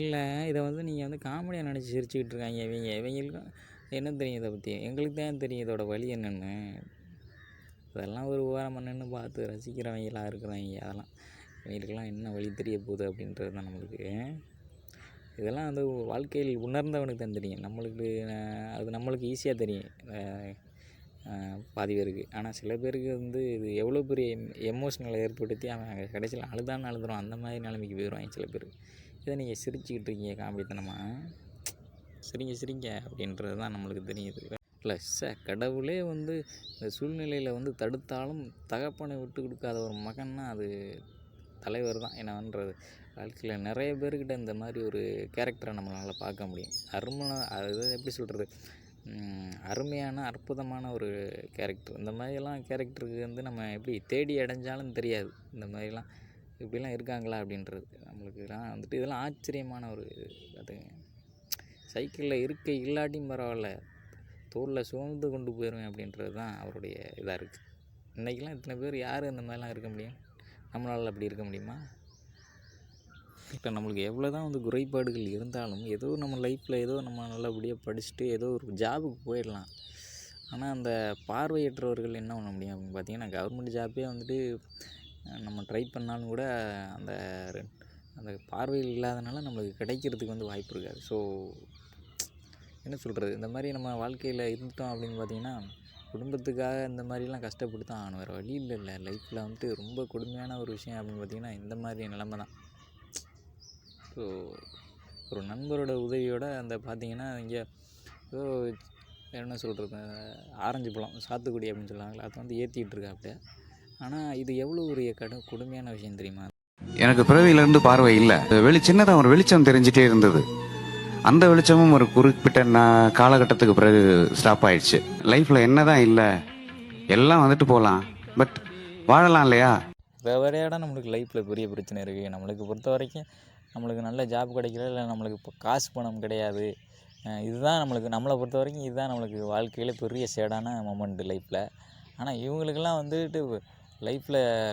இல்லை இதை வந்து நீங்கள் வந்து காமெடியாக நினச்சி சிரிச்சுக்கிட்டு இருக்காங்க இவங்களுக்கும் என்ன தெரியும் இதை பற்றி? எங்களுக்கு தான் தெரியும் இதோட வலி என்னென்னு. அதெல்லாம் ஒரு ஓரமாக நின்று பார்த்து ரசிக்கிறவங்களாக இருக்கிறவங்க அதெல்லாம் இவங்களுக்கெல்லாம் என்ன வழி தெரிய போகுது அப்படின்றது தான் நம்மளுக்கு. இதெல்லாம் வந்து வாழ்க்கையில் உணர்ந்தவனுக்கு தான் தெரியும். நம்மளுக்கு அது நம்மளுக்கு ஈஸியாக தெரியும் பாதி பேருக்கு. ஆனால் சில பேருக்கு வந்து இது எவ்வளோ பெரிய எமோஷ்னலை ஏற்படுத்தி அவன் கடைசியில் அழுதான்னு அழுதுறான். அந்த மாதிரி நிலைமைக்கு போயிடுவாங்க சில பேர். இதை நீங்கள் சிரிச்சுக்கிட்டு இருக்கீங்க காமெடித்தனமாக, சிரிங்க அப்படின்றது தான் நம்மளுக்கு தெரியுது. இல்லை கடவுளே வந்து இந்த சூழ்நிலையில் வந்து தடுத்தாலும் தகப்பனை விட்டு கொடுக்காத ஒரு மகன்னா அது தலைவர் தான். என்னன்றது வாழ்க்கையில் நிறைய பேர்கிட்ட இந்த மாதிரி ஒரு கேரக்டரை நம்மளால் பார்க்க முடியும். அது எப்படி சொல்கிறது, அருமையான அற்புதமான ஒரு கேரக்டர். இந்த மாதிரிலாம் கேரக்டருக்கு வந்து நம்ம எப்படி தேடி அடைஞ்சாலும் தெரியாது இந்த மாதிரிலாம் இப்படிலாம் இருக்காங்களா அப்படின்றது. நம்மளுக்குலாம் வந்துட்டு இதெல்லாம் ஆச்சரியமான ஒரு அது. சைக்கிளில் இருக்கை இல்லாட்டியும் பரவாயில்ல, தோளில் சுமந்து கொண்டு போயிடுவேன் அப்படின்றது தான் அவருடைய இதாக இருக்குது. இன்றைக்கெலாம் இத்தனை பேர் யார் அந்த மாதிரிலாம் இருக்க முடியும்? நம்மளால் அப்படி இருக்க முடியுமா? இப்போ நம்மளுக்கு எவ்வளோ தான் வந்து குறைபாடுகள் இருந்தாலும் ஏதோ நம்ம லைஃப்பில் ஏதோ நம்ம நல்லபடியாக படிச்சுட்டு ஏதோ ஒரு ஜாபுக்கு போயிடலாம். ஆனால் அந்த பார்வையற்றவர்கள் என்ன பண்ண முடியும் அப்படின்னு பார்த்தீங்கன்னா, கவர்மெண்ட் ஜாப்பே வந்துட்டு நம்ம ட்ரை பண்ணாலும் கூட அந்த அந்த பார்வையில் இல்லாதனால நம்மளுக்கு கிடைக்கிறதுக்கு வந்து வாய்ப்பு இருக்காது. ஸோ என்ன சொல்கிறது, இந்த மாதிரி நம்ம வாழ்க்கையில் இருந்துட்டோம் அப்படின்னு பார்த்திங்கன்னா குடும்பத்துக்காக இந்த மாதிரிலாம் கஷ்டப்பட்டு தான் ஆகணும். வேறு வழி இல்லை. லைஃப்பில் வந்துட்டு ரொம்ப கொடுமையான ஒரு விஷயம் அப்படின்னு பார்த்திங்கன்னா இந்த மாதிரி நிலமை தான். ஸோ ஒரு நண்பரோட உதவியோடு அந்த பார்த்திங்கன்னா இங்கே ஏதோ என்ன சொல்கிறது, ஆரஞ்சு பழம் சாத்துக்குடி அப்படின்னு சொல்லுவாங்களே, அதை வந்து ஏற்றிக்கிட்டு இருக்காப்புல. ஆனால் இது எவ்வளோ ஒரு கொடுமையான விஷயம் தெரியுமா? எனக்கு பிறவியிலேருந்து பார்வை இல்லை. சின்னதாக ஒரு வெளிச்சம் தெரிஞ்சிட்டே இருந்தது. அந்த வெளிச்சமும் ஒரு குறிப்பிட்ட காலகட்டத்துக்கு பிறகு ஸ்டாப் ஆயிடுச்சு. லைஃப்பில் என்னதான் இல்லை, எல்லாம் வந்துட்டு போகலாம், பட் வாழலாம் இல்லையா? வேறையாட நம்மளுக்கு லைஃப்பில் பெரிய பிரச்சனை இருக்குது. நம்மளுக்கு பொறுத்த வரைக்கும் நம்மளுக்கு நல்ல ஜாப் கிடைக்கல, இல்லை நம்மளுக்கு இப்போ காசு பணம் கிடையாது. இதுதான் நம்மளை பொறுத்த வரைக்கும் இதுதான் நம்மளுக்கு வாழ்க்கையில் பெரிய சேடான மொமெண்ட்டு லைஃப்பில். ஆனால் இவங்களுக்கெல்லாம் வந்துட்டு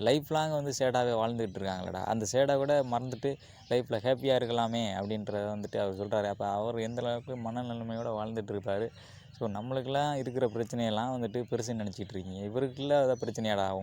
லைஃப் லாங் வந்து சேடாகவே வாழ்ந்துகிட்டு இருக்காங்களடா. அந்த சேடை கூட மறந்துட்டு லைஃப்பில் ஹாப்பியாக இருக்கலாமே அப்படின்றத வந்துட்டு அவர் சொல்கிறாரு. அப்போ அவர் எந்த அளவுக்கு மனநிலைமையோடு வாழ்ந்துட்டு இருப்பார். ஸோ நம்மளுக்கெல்லாம் இருக்கிற பிரச்சனையெல்லாம் வந்துட்டு பெருசுன்னு நினச்சிட்டு இருக்கீங்க. இவருக்குள்ள அதை பிரச்சனையாடா ஆகும்.